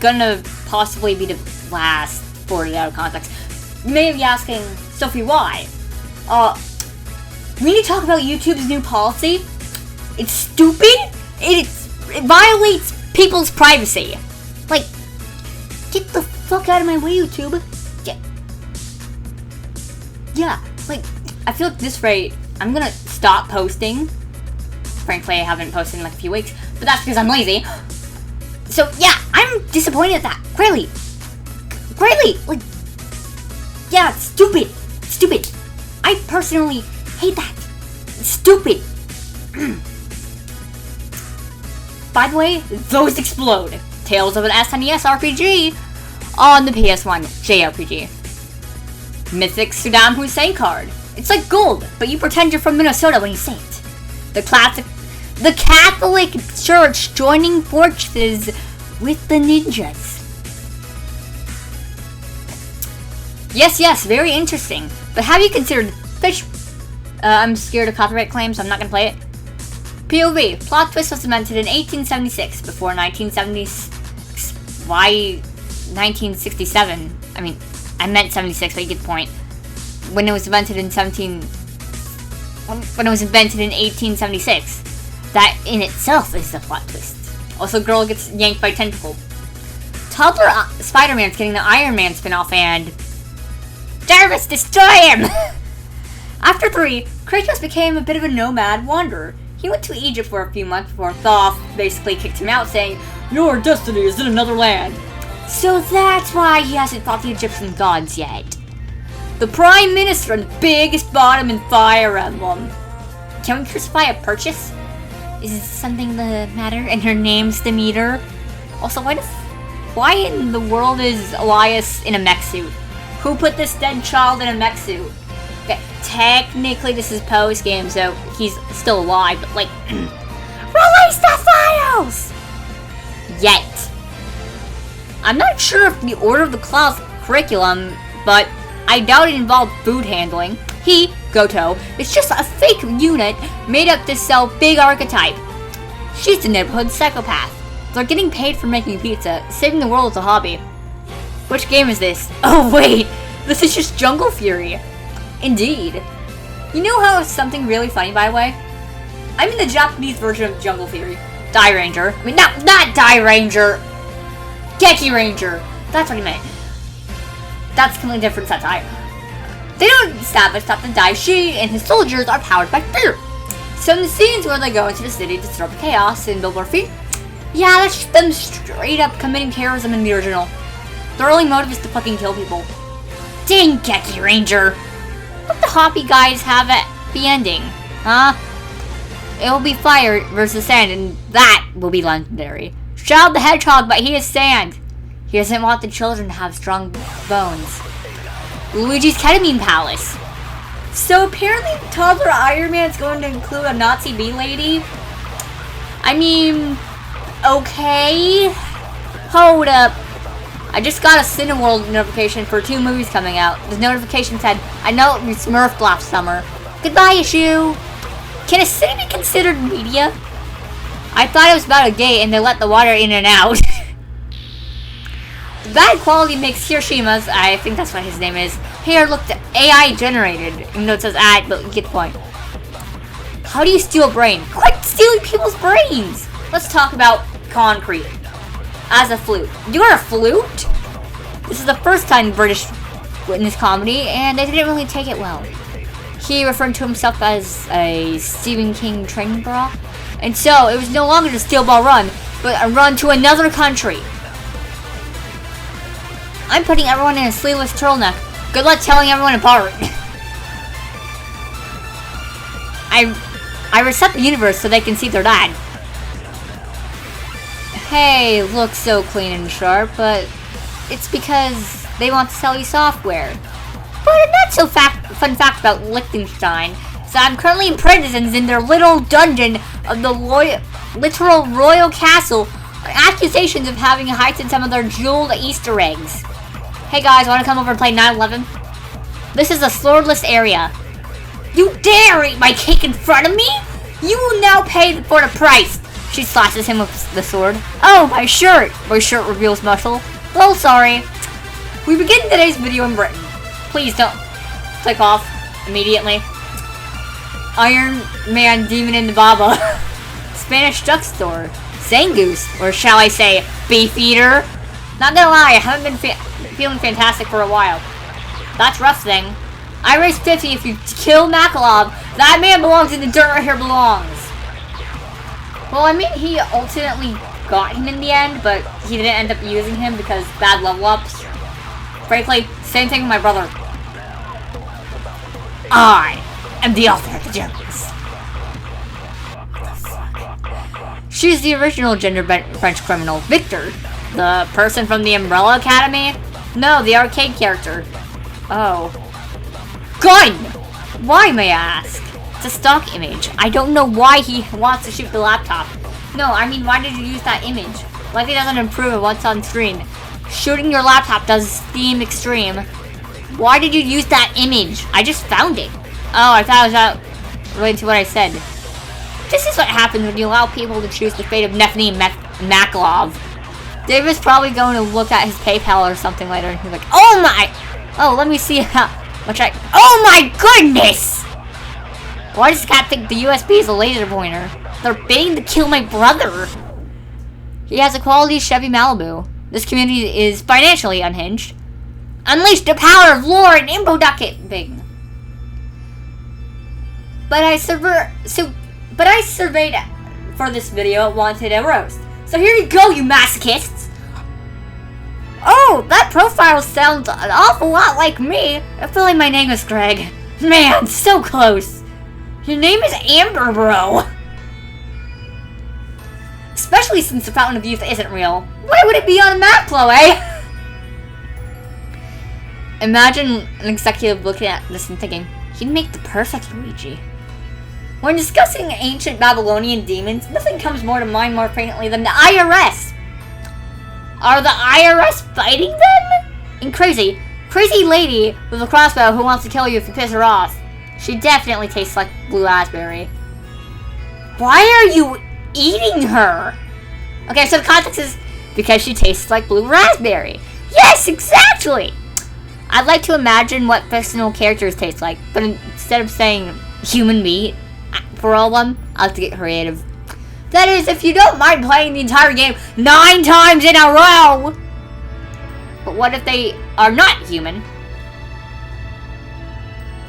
gonna possibly be the last for it out of context. You may be asking, Sophie, why? We need to talk about YouTube's new policy. It's stupid. It violates people's privacy. Like, get the fuck out of my way, YouTube. Yeah, like, I feel at this rate, I'm gonna stop posting. Frankly, I haven't posted in like a few weeks, but that's because I'm lazy. So, yeah, I'm disappointed at that. Greatly. Like, yeah, it's stupid. Stupid. I personally hate that. It's stupid. By the way, those explode. Tales of an SNES RPG on the PS1 JRPG. Mythic Saddam Hussein card. It's like gold, but you pretend you're from Minnesota when you say it. The Catholic Church joining forces with the ninjas. Yes, very interesting. But have you considered fish? I'm scared of copyright claims, so I'm not gonna play it. POV. Plot twist was invented in 1876. Before 1976. Why 1967? I mean, I meant 76, but you get the point. When it was invented in 1876. That in itself is the plot twist. Also, girl gets yanked by tentacle. Toddler Spider-Man's getting the Iron Man spin-off, and Jarvis, destroy him! After 3, Kratos became a bit of a nomad wanderer. He went to Egypt for a few months before Thoth basically kicked him out, saying, "Your destiny is in another land." So that's why he hasn't fought the Egyptian gods yet. The Prime Minister and the biggest bottom in Fire Emblem. Can we crucify a purchase? Is something the matter? And her name's Demeter. Also, why in the world is Elias in a mech suit? Who put this dead child in a mech suit? Okay, technically this is post-game, so he's still alive, but like, release the files! Yet. I'm not sure if the Order of the Cloth curriculum, but I doubt it involved food handling. He, Goto, is just a fake unit made up to sell big archetype. She's a neighborhood psychopath. They're getting paid for making pizza. Saving the world is a hobby. Which game is this? Oh wait, this is just Jungle Fury. Indeed. You know how it's something really funny, by the way? I'm in the Japanese version of Jungle Fury. Die Ranger. I mean, not Die Ranger. Geki Ranger. That's what he meant. That's a completely different satire. They don't establish that the Daishi and his soldiers are powered by fear. So in the scenes where they go into the city to disturb chaos and build more fear, yeah, that's just them straight up committing terrorism in the original. Their only motive is to fucking kill people. Dang, Geki Ranger! What the Hoppy guys have at the ending, huh? It will be fire versus sand, and that will be legendary. Child the Hedgehog, but he is sand. He doesn't want the children to have strong bones. Luigi's Ketamine Palace. So apparently Toddler Iron Man is going to include a Nazi bee lady? I mean, okay. Hold up. I just got a Cineworld notification for 2 movies coming out. The notification said, "I know it was Smurf last summer. Goodbye, issue." Can a city be considered media? I thought it was about a gate and they let the water in and out. The bad quality makes Hiroshima's, I think that's what his name is, hair look AI generated, even though it says ad, but you get the point. How do you steal a brain? Quit stealing people's brains! Let's talk about concrete. As a flute. You're a flute? This is the first time the British witnessed comedy, and they didn't really take it well. He referred to himself as a Stephen King training bra, and so it was no longer a steel ball run, but a run to another country. I'm putting everyone in a sleeveless turtleneck. Good luck telling everyone apart. I reset the universe so they can see their dad. Hey, looks so clean and sharp, but it's because they want to sell you software. But a not so fun fact about Liechtenstein is that I'm currently imprisoned in their little dungeon of the literal royal castle on accusations of having heightened some of their jeweled Easter eggs. Hey guys, want to come over and play 9/11? This is a swordless area. You dare eat my cake in front of me? You will now pay for the price. She slashes him with the sword. Oh, my shirt! My shirt reveals muscle. Oh, sorry. We begin today's video in Britain. Please don't click off immediately. Iron Man Demon in the Baba. Spanish drugstore. Zangoose, or shall I say, beef eater. Not gonna lie, I haven't been feeling fantastic for a while. That's rough thing. I raise 50 if you kill Makalov. That man belongs in the dirt where he belongs. Well, I mean, he ultimately got him in the end, but he didn't end up using him because bad level ups. Frankly, same thing with my brother. I am the author of the jokes. She's the original gender-bent French criminal, Victor. The person from the Umbrella Academy? No, the arcade character. Oh. Gun! Why, may I ask? It's a stock image. I don't know why he wants to shoot the laptop. No, I mean, why did you use that image? Like it doesn't improve it once on screen. Shooting your laptop does Steam Extreme. Why did you use that image? I just found it. Oh, I thought it was out related to what I said. This is what happens when you allow people to choose the fate of Nefni Makalov. David's probably going to look at his PayPal or something later and he's like, oh my! Oh, let me see how much I... Oh my goodness! Why does Cat think the USB is a laser pointer? They're baiting to kill my brother! He has a quality Chevy Malibu. This community is financially unhinged. Unleash the power of lore and info ducking! But I surveyed for this video wanted a roast. So here you go, you masochists! Oh, that profile sounds an awful lot like me. I feel like my name is Greg. Man, so close. Your name is Amber, bro. Especially since the Fountain of Youth isn't real. Why would it be on a map, Chloe? Imagine an executive looking at this and thinking, he'd make the perfect Luigi. When discussing ancient Babylonian demons, nothing comes more to mind more frequently than the IRS. Are the IRS fighting them? And crazy lady with a crossbow who wants to kill you if you piss her off. She definitely tastes like blue raspberry. Why are you eating her? Okay, so the context is because she tastes like blue raspberry. Yes, exactly! I'd like to imagine what fictional characters taste like, but instead of saying human meat for all of them, I'll have to get creative. That is, if you don't mind playing the entire game 9 times in a row! But what if they are not human?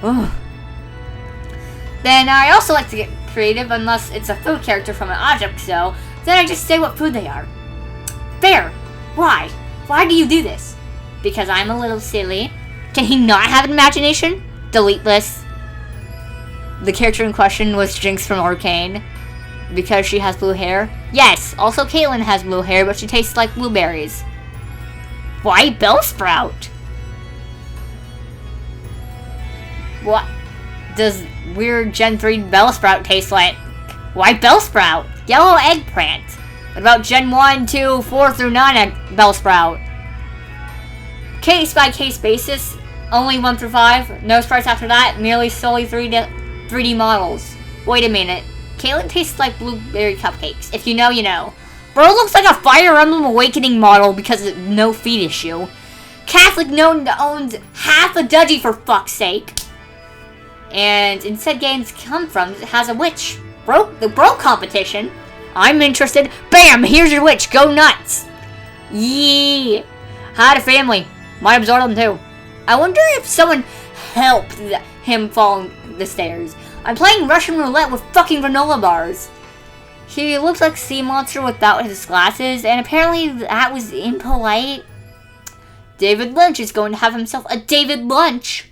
Ugh. Then I also like to get creative unless it's a food character from an object, so then I just say what food they are. Fair. Why? Why do you do this? Because I'm a little silly. Can he not have an imagination? Delete this. The character in question was Jinx from Arcane. Because she has blue hair? Yes, also Caitlyn has blue hair, but she tastes like blueberries. Why Bellsprout? What does weird Gen 3 Bellsprout taste like? Why Bellsprout? Yellow eggplant. What about Gen 1, 2, 4 through 9 Bellsprout? Case by case basis, only 1 through 5. No sprites after that, merely solely 3D models. Wait a minute. Caitlyn tastes like blueberry cupcakes. If you know, you know. Bro looks like a Fire Emblem Awakening model because of no feet issue. Catholic known owns half a Dudgy for fuck's sake. And instead games come from has a witch. The bro competition. I'm interested. Bam! Here's your witch. Go nuts. Yeah. Had a family. Might absorb them too. I wonder if someone helped him fall the stairs. I'm playing Russian roulette with fucking granola bars. He looks like Sea Monster without his glasses, and apparently that was impolite. David Lynch is going to have himself a David Lunch.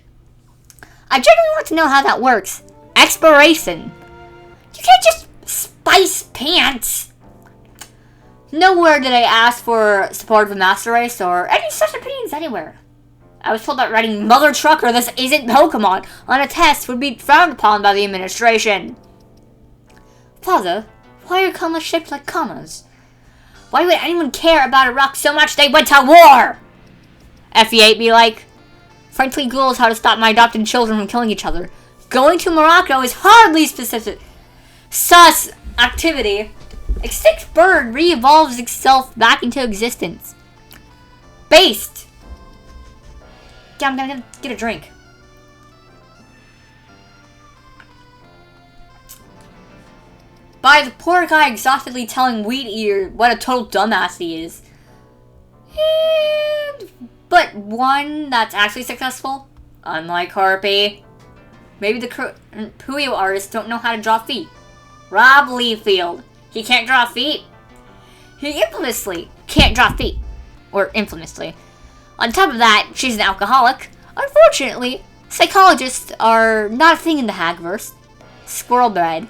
I genuinely want to know how that works. Expiration. You can't just spice pants. Nowhere did I ask for support of a master race or any such opinions anywhere. I was told that writing Mother Trucker, this isn't Pokemon, on a test would be frowned upon by the administration. Father, why are commas shaped like commas? Why would anyone care about a rock so much they went to war? FE8 be like, frankly Googles how to stop my adopted children from killing each other. Going to Morocco is hardly specific. Sus activity. Extinct bird re-evolves itself back into existence. Based. Yeah, I'm gonna get a drink. By the poor guy exhaustedly telling Wheat Ear what a total dumbass he is. But one that's actually successful. Unlike Harpy. Maybe the Puyo artists don't know how to draw feet. Rob Liefeld. He can't draw feet. He infamously can't draw feet. Or infamously. On top of that, she's an alcoholic. Unfortunately, psychologists are not a thing in the Hagverse. Squirrel bread.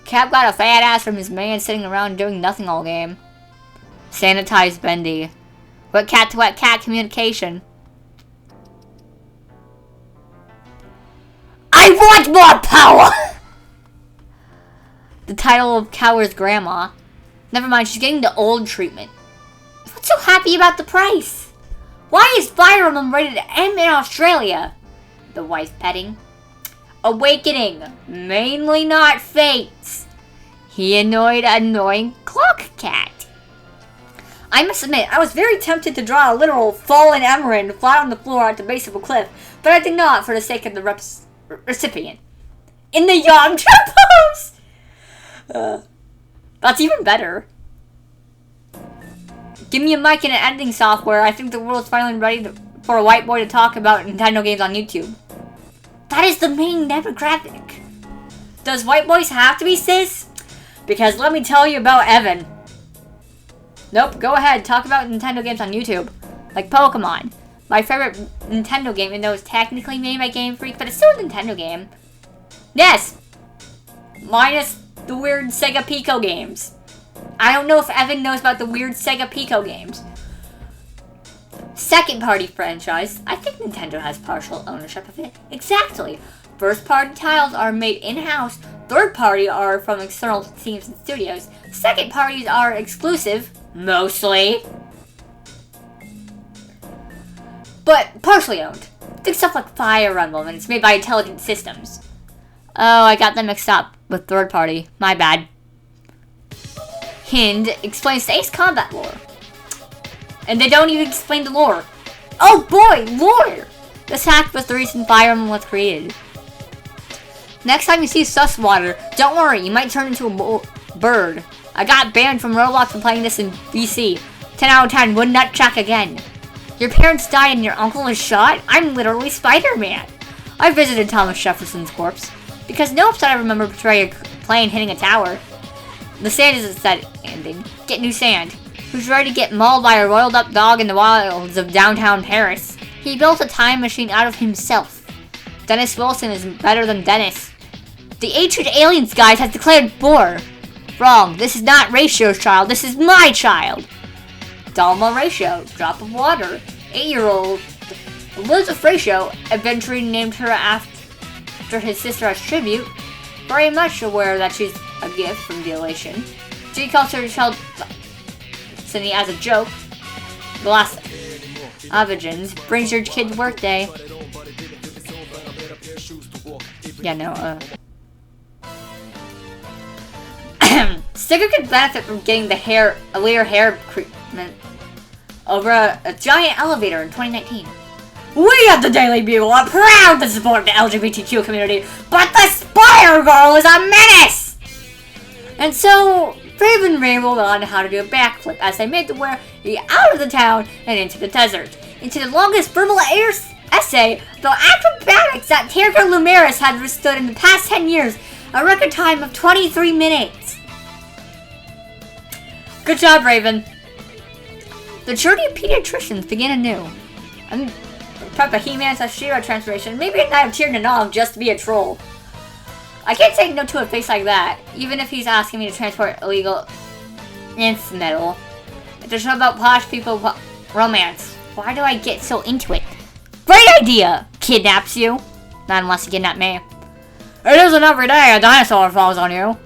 Cap got a fat ass from his man sitting around doing nothing all game. Sanitized Bendy. Wet cat to wet cat communication. I want more power! The title of Cower's grandma. Never mind, she's getting the old treatment. What's so happy about the price? Why is Fire Emblem rated M in Australia? The wife petting. Awakening. Mainly not Fates. He annoying clock cat. I must admit, I was very tempted to draw a literal fallen emerald flat on the floor at the base of a cliff, but I did not for the sake of the recipient. In the Yamcha pose! That's even better. Give me a mic and an editing software. I think the world is finally ready for a white boy to talk about Nintendo games on YouTube. That is the main demographic. Does white boys have to be cis? Because let me tell you about Evan. Nope, go ahead, talk about Nintendo games on YouTube. Like Pokemon. My favorite Nintendo game, even though it's technically made by Game Freak, but it's still a Nintendo game. Yes! Minus the weird Sega Pico games. I don't know if Evan knows about the weird Sega Pico games. Second party franchise. I think Nintendo has partial ownership of it. Exactly. First party titles are made in-house. Third party are from external teams and studios. Second parties are exclusive. Mostly. But partially owned. Think stuff like Fire Emblem, and it's made by Intelligent Systems. Oh, I got them mixed up with third party. My bad. Hind explains the Ace Combat lore. And they don't even explain the lore. Oh boy, lore! This hack was the reason Fire Emblem was created. Next time you see Susswater, don't worry, you might turn into a bird. I got banned from Roblox for playing this in BC. 10 out of 10, would not check again. Your parents died and your uncle is shot? I'm literally Spider-Man. I visited Thomas Jefferson's corpse. Because no episode I remember portraying a plane hitting a tower. The sand is a sad ending. Get new sand. Who's ready to get mauled by a roiled up dog in the wilds of downtown Paris? He built a time machine out of himself. Dennis Wilson is better than Dennis. The ancient aliens guys has declared war. Wrong. This is not Ratio's child. This is my child. Dalma Ratio. Drop of water. 8-year-old Elizabeth Ratio eventually named her after his sister as tribute. Very much aware that she's a gift from the elation. She calls her child Cindy as a joke. The last Avigins brings your kid's workday. Yeah, no, Sticker could benefit from getting the later hair treatment over a giant elevator in 2019. We at the Daily Bugle are proud to support the LGBTQ community, but the Spire Girl is a menace! And so, Raven rambled on how to do a backflip as they made the way out of the town and into the desert. Into the longest verbal essay, the acrobatics that Terra Lumeris had withstood in the past 10 years, a record time of 23 minutes. Good job, Raven. The journey of pediatricians begin anew. I'm prep a He-Man /She-Ra transformation, maybe a Knight of Tyr Nanog just to be a troll. I can't say no to a face like that, even if he's asking me to transport illegal nth metal. It's a show about posh people romance. Why do I get so into it? Great idea! Kidnaps you. Not unless you kidnap me. It isn't every day a dinosaur falls on you.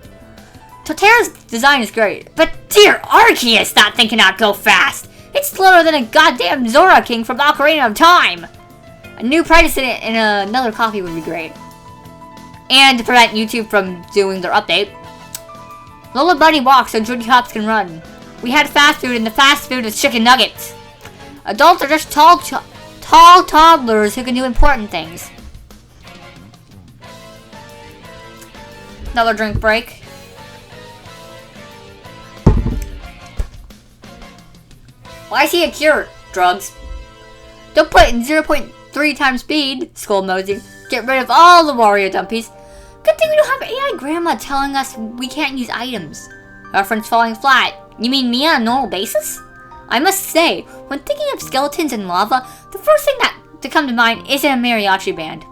Totera's design is great, but dear Arceus not thinking I'd go fast. It's slower than a goddamn Zora King from Ocarina of Time. A new price in it and another coffee would be great. And to prevent YouTube from doing their update, Lola Bunny walks so Judy Hopps can run. We had fast food, and the fast food was chicken nuggets. Adults are just tall toddlers who can do important things. Another drink break. Why is he a cure? Drugs. Don't put it in 0.3 times speed, scolded Mosey. Get rid of all the Wario dumpies. Good thing we don't have AI grandma telling us we can't use items. Reference falling flat. You mean me on a normal basis? I must say, when thinking of skeletons and lava, the first thing to come to mind isn't a mariachi band.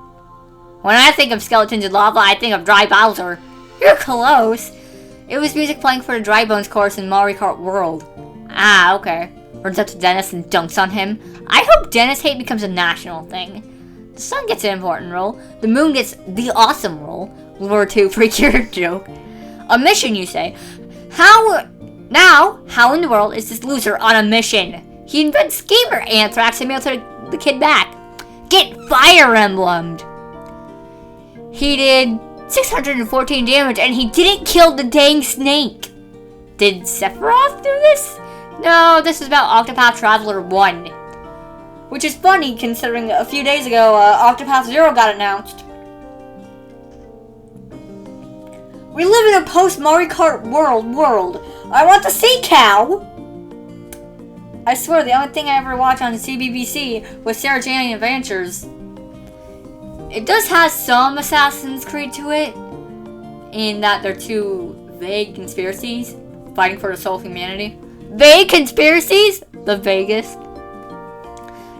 When I think of skeletons and lava, I think of Dry Bowser. You're close. It was music playing for the Dry Bones chorus in Mario Kart World. Ah, okay. Runs up to Dennis and dunks on him. I hope Dennis hate becomes a national thing. The sun gets an important role. The moon gets the awesome role. Lure 2 freakier joke. A mission, you say? How in the world is this loser on a mission? He invents gamer anthrax and mails the kid back. Get Fire Emblemed! He did 614 damage and he didn't kill the dang snake. Did Sephiroth do this? No, this is about Octopath Traveler 1. Which is funny considering a few days ago Octopath 0 got announced. We live in a post-Mario Kart world. I want to see Cow! I swear, the only thing I ever watched on CBBC was Sarah Jane Adventures. It does have some Assassin's Creed to it, in that they're two vague conspiracies fighting for the soul of humanity. Vague conspiracies? The vaguest.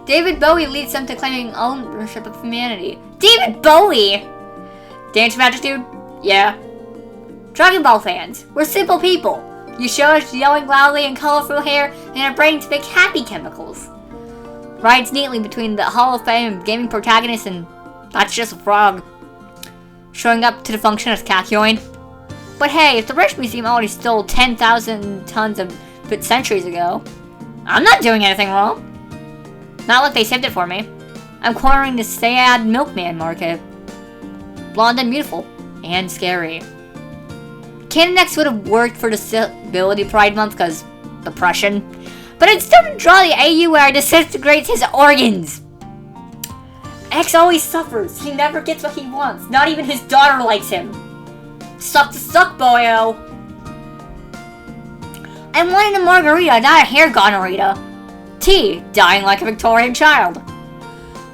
David Bowie leads them to claiming ownership of humanity. David Bowie! Dance Magic Dude? Yeah. Dragon Ball fans, we're simple people. You show us yelling loudly and colorful hair and our brains make happy chemicals. Rides neatly between the Hall of Fame gaming protagonist and that's just a frog. Showing up to the function as Kakyoin. But hey, if the British Museum already stole 10,000 tons of bit centuries ago, I'm not doing anything wrong. Not like they saved it for me. I'm cornering the sad milkman market. Blonde and beautiful. And scary. Canon X would have worked for Disability Pride Month because depression. But I'd still draw the AU where I disintegrates his organs. X always suffers. He never gets what he wants. Not even his daughter likes him. Suck to suck, boyo. I wanted a margarita, not a hair gonorrhea. T, dying like a Victorian child.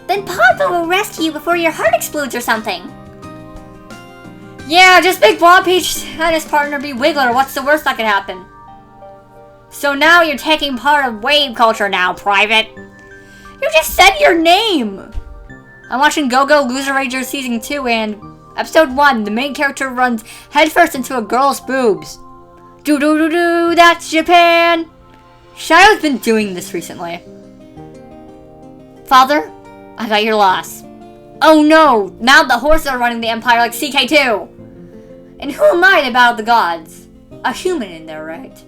Then Papa will rescue you before your heart explodes or something. Yeah, just make Blonde Peach and his partner be Wiggler. What's the worst that could happen? So now you're taking part of wave culture now, Private. You just said your name. I'm watching Go-Go Loser Ranger Season 2 and Episode 1, the main character runs headfirst into a girl's boobs. Do-do-do-do, that's Japan! Shadow's been doing this recently. Father, I got your loss. Oh no, now the horses are running the Empire like CK2! And who am I to battle the gods? A human in there, right?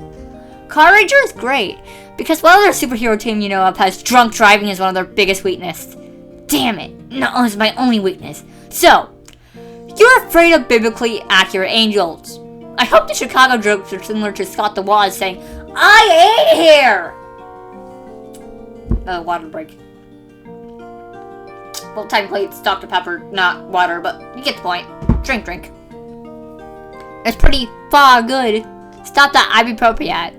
Car Ranger is great, because what other superhero team you know of has drunk driving as one of their biggest weakness? Damn it, no, it's my only weakness. So, you're afraid of biblically accurate angels. I hope the Chicago jokes are similar to Scott the Waz saying, I ain't here! Water break. Well, technically it's Dr. Pepper, not water, but you get the point. Drink. It's pretty far good. Stop that ibupropiate.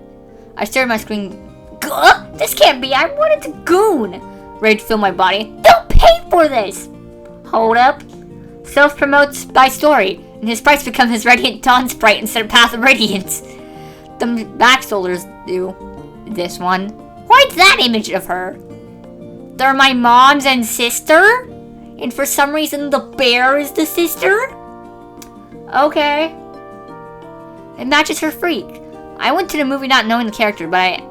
I stared at my screen. Gah! This can't be. I wanted to goon. Rage filled my body. They'll pay for this. Hold up. Self-promotes by story, and his sprites become his Radiant Dawn sprite instead of Path of Radiance. The back soldiers do. This one. Why's that image of her? They're my mom's and sister? And for some reason the bear is the sister? Okay. It matches her freak. I went to the movie not knowing the character, but I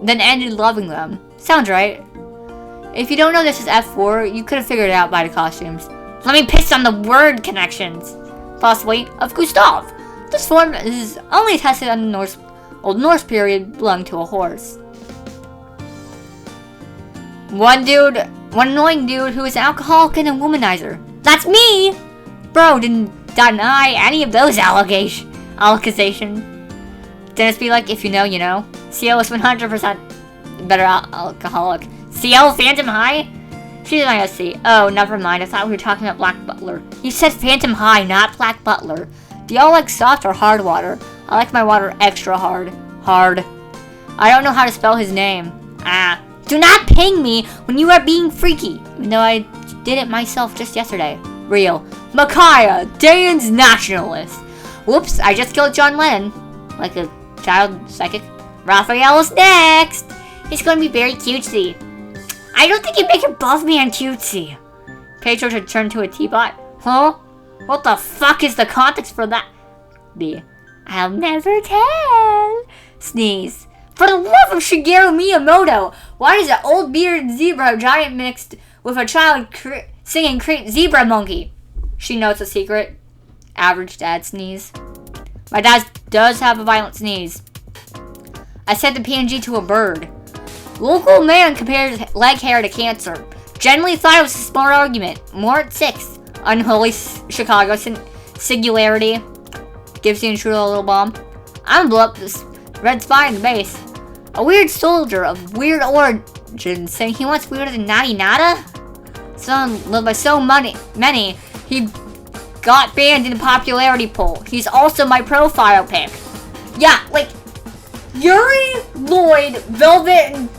then ended loving them. Sounds right. If you don't know this is F4, you could have figured it out by the costumes. Let me piss on the word connections. Possibly of Gustav. This form is only tested on the Old Norse period belonging to a horse. One annoying dude who is an alcoholic and a womanizer. That's me! Bro didn't deny any of those accusations. Dennis be like, if you know, you know. CL is 100% better alcoholic. CL Phantom High? She's an SC. Oh, never mind. I thought we were talking about Black Butler. You said Phantom High, not Black Butler. Do y'all like soft or hard water? I like my water extra hard. Hard. I don't know how to spell his name. Ah. Do not ping me when you are being freaky. Even though I did it myself just yesterday. Real. Micaiah, Dane's nationalist. Whoops, I just killed John Lennon. Like a child psychic. Raphael is next. He's going to be very cutesy. I don't think you make above man cutesy. Pedro should turn to a T-bot. Huh? What the fuck is the context for that? B. I'll never tell. Sneeze. For the love of Shigeru Miyamoto, why does an old bearded zebra giant mixed with a child singing create zebra monkey? She knows a secret. Average dad sneeze. My dad does have a violent sneeze. I set the PNG to a bird. Local man compares leg hair to cancer. Generally thought it was a smart argument. More at 6. Unholy Chicago singularity. Gives the intruder a little bomb. I'm gonna blow up this red spy in the base. A weird soldier of weird origins saying he wants weirder than Nadi Nada? Someone loved by so many, he got banned in the popularity poll. He's also my profile pic. Yeah, like Yuri, Lloyd, Velvet, and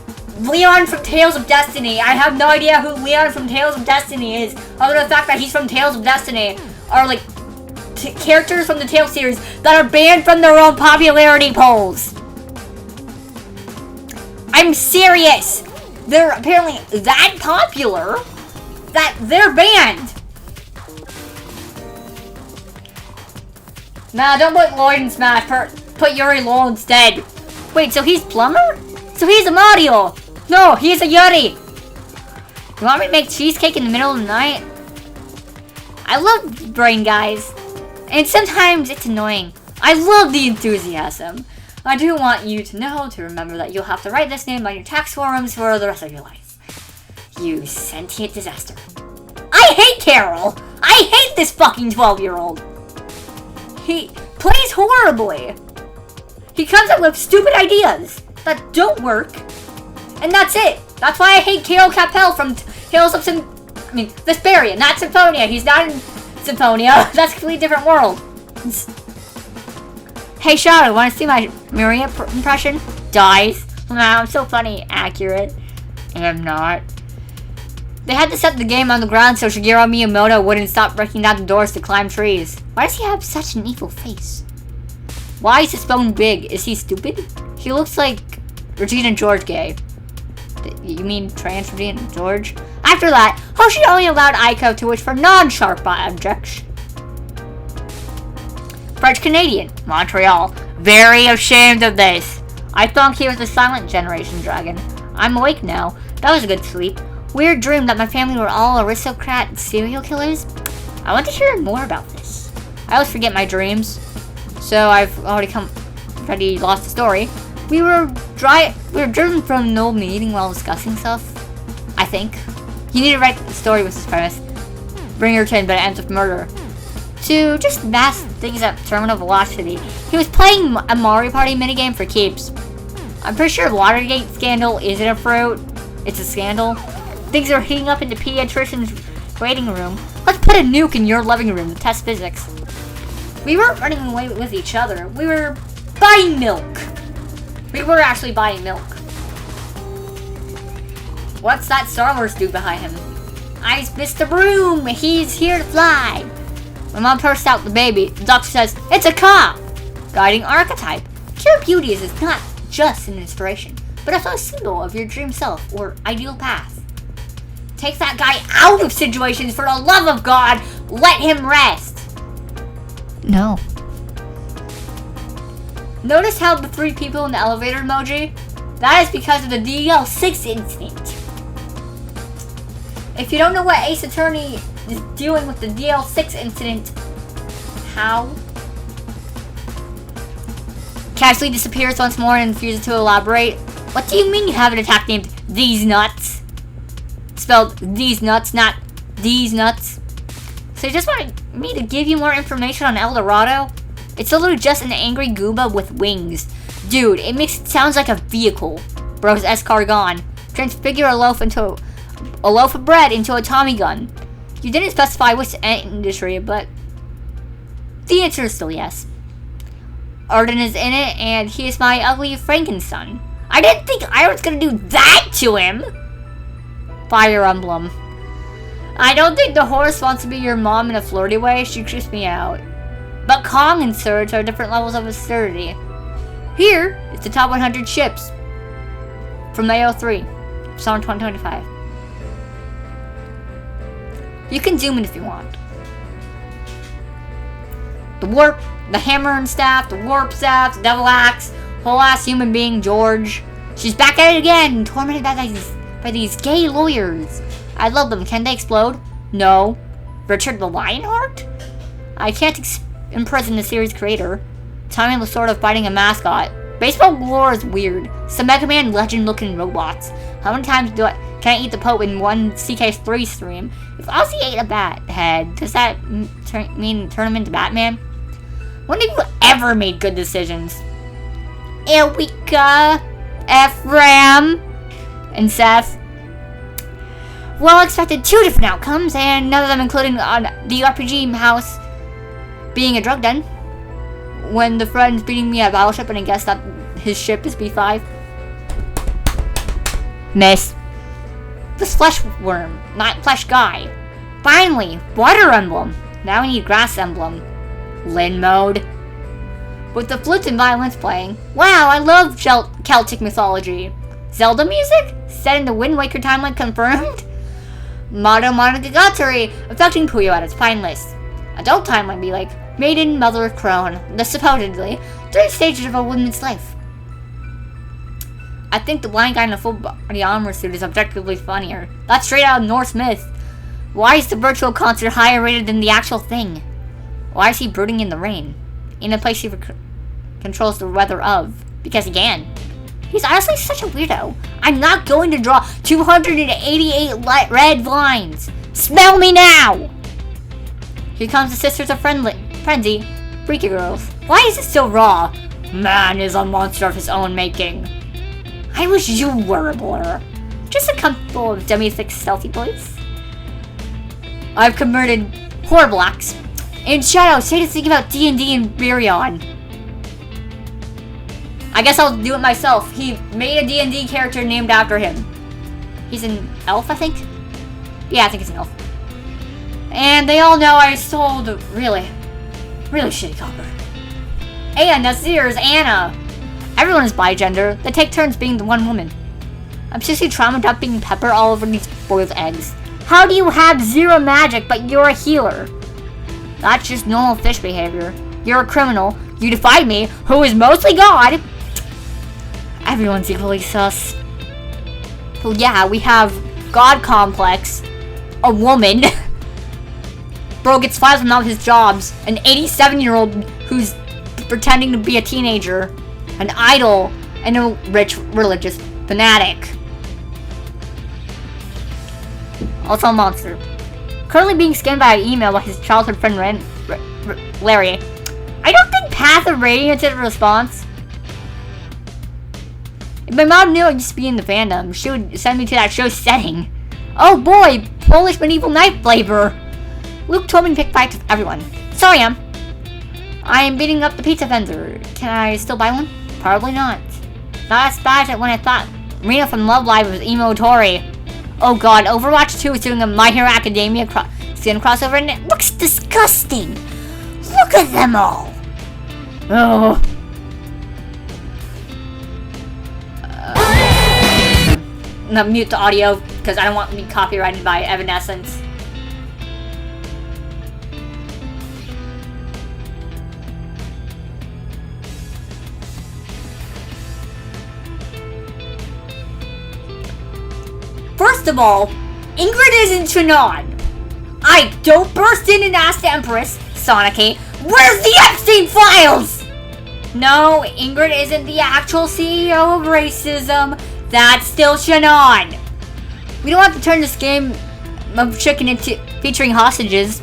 Leon from Tales of Destiny. I have no idea who Leon from Tales of Destiny is, other than the fact that he's from Tales of Destiny, are like characters from the Tales series that are banned from their own popularity polls. I'm serious. They're apparently that popular that they're banned. Nah, don't put Lloyd in Smash. Put Yuri Lowell instead. Wait, so he's Plumber? So he's a Mario. No, he's a Yuri. You want me to make cheesecake in the middle of the night? I love brain guys. And sometimes it's annoying. I love the enthusiasm. I do want you to know to remember that you'll have to write this name on your tax forms for the rest of your life. You sentient disaster. I hate Carol! I hate this fucking 12-year-old! He plays horribly! He comes up with stupid ideas that don't work, and that's it! That's why I hate Carol Capel from Tales of Vesperia, not Symphonia. He's not in Symphonia. That's a completely different world. Hey Shadow, wanna see my Maria impression? Dies. Wow, I'm so funny. Accurate. And I'm not. They had to set the game on the ground so Shigeru Miyamoto wouldn't stop breaking down the doors to climb trees. Why does he have such an evil face? Why is his phone big? Is he stupid? He looks like Regina George gay. You mean trans Regina George? After that, Hoshi only allowed Aiko to wish for non-sharp objects. French Canadian, Montreal. Very ashamed of this. I thought he was the silent generation dragon. I'm awake now. That was a good sleep. Weird dream that my family were all aristocrat serial killers. I want to hear more about this. I always forget my dreams, so I've already lost the story. We were driven from an old meeting while discussing stuff. I think. You need to write the story with this premise. Bring her to, but it ends with murder. To just mass things at terminal velocity. He was playing a Mario Party minigame for keeps. I'm pretty sure Watergate scandal isn't a fruit. It's a scandal. Things are heating up in the pediatrician's waiting room. Let's put a nuke in your living room to test physics. We weren't running away with each other. We were buying milk. We were actually buying milk. What's that Star Wars dude behind him? I missed the broom. He's here to fly. My mom bursts out the baby. The doctor says, it's a cop. Guiding archetype. Pure beauty is not just an inspiration, but also a symbol of your dream self or ideal path. Take that guy out of situations for the love of God. Let him rest. No. Notice how the 3 people in the elevator emoji? That is because of the DL6 incident. If you don't know what Ace Attorney is dealing with the DL6 incident, how? Casually disappears once more and refuses to elaborate. What do you mean you have an attack named These Nuts? Spelled These Nuts, not These Nuts. So you just wanted me to give you more information on El Dorado? It's literally just an angry Goomba with wings. Dude, it makes it sounds like a vehicle. Bro's S-car gone. Transfigure a loaf of bread into a Tommy gun. You didn't specify which industry, but the answer is still yes. Arden is in it, and he is my ugly Frankenstein. I didn't think I was gonna do that to him! Fire Emblem. I don't think the horse wants to be your mom in a flirty way. She creeps me out. But Kong and Surge are different levels of absurdity. Here is the top 100 ships from AO3, summer 2025. You can zoom in if you want. The warp, the hammer and staff, the warp staff, the devil axe, whole ass human being George. She's back at it again, tormented by these gay lawyers. I love them. Can they explode? No. Richard the Lionheart? I can't imprison the series creator. Tommy was sort of fighting a mascot. Baseball lore is weird. Some Mega Man legend looking robots. How many times can I eat the Pope in one CK3 stream? If Ozzy ate a bat head, does that mean turn him into Batman? When have you ever made good decisions? Elwika, Ephraim, and Seth. Well, expected 2 different outcomes, and none of them including the RPG house being a drug den. When the friend's beating me at Battleship and I guess that his ship is B5. Miss. This flesh worm, not flesh guy. Finally, water emblem. Now we need grass emblem. Lin mode. With the flutes and violins playing. Wow, I love Celtic mythology. Zelda music? Set in the Wind Waker timeline confirmed? Moto Monogatari, affecting Puyo at its fine list. Adult timeline be like Maiden, Mother, Crone, the supposedly 3 stages of a woman's life. I think the blind guy in a full body armor suit is objectively funnier. That's straight out of Norse myth. Why is the virtual concert higher rated than the actual thing? Why is he brooding in the rain? In a place he controls the weather of. Because he can. He's honestly such a weirdo. I'm not going to draw 288 red lines. Smell me now! Here comes the Sisters of Frenzy, Freaky Girls. Why is it so raw? Man is a monster of his own making. I wish you were a blur. Just a couple of dummy-thick stealthy boys. I've converted horrible acts. In Shadow, say to think about D&D and Virion. I guess I'll do it myself. He made a D&D character named after him. He's an elf, I think? Yeah, I think he's an elf. And they all know I sold really shitty copper. And Nazir's Anna. Everyone is bigender. They take turns being the one woman. I'm seriously trauma dumping pepper all over these boiled eggs. How do you have 0 magic but you're a healer? That's just normal fish behavior. You're a criminal. You defied me, who is mostly God. Everyone's equally sus. Well, yeah, we have God complex, a woman. Bro gets fired from all his jobs. An 87-year-old who's pretending to be a teenager. An idol. And a rich religious fanatic. Also a monster. Currently being scanned by an email by his childhood friend Larry. I don't think Path of Radiance is a response. If my mom knew I used to be in the fandom, she would send me to that show's setting. Oh boy, Polish medieval knife flavor. Luke told me to pick fights with everyone. So I am. I am beating up the pizza vendor. Can I still buy one? Probably not. Not as bad as when I thought Rena from Love Live was Emo Tori. Oh god, Overwatch 2 is doing a My Hero Academia skin crossover and it looks disgusting. Look at them all. Oh. I'm gonna mute the audio because I don't want to be copyrighted by Evanescence. First of all, Ingrid isn't Shannon. I don't burst in and ask the Empress, Sonic, where's the Epstein files? No, Ingrid isn't the actual CEO of racism. That's still Shannon. We don't have to turn this game of chicken into featuring hostages.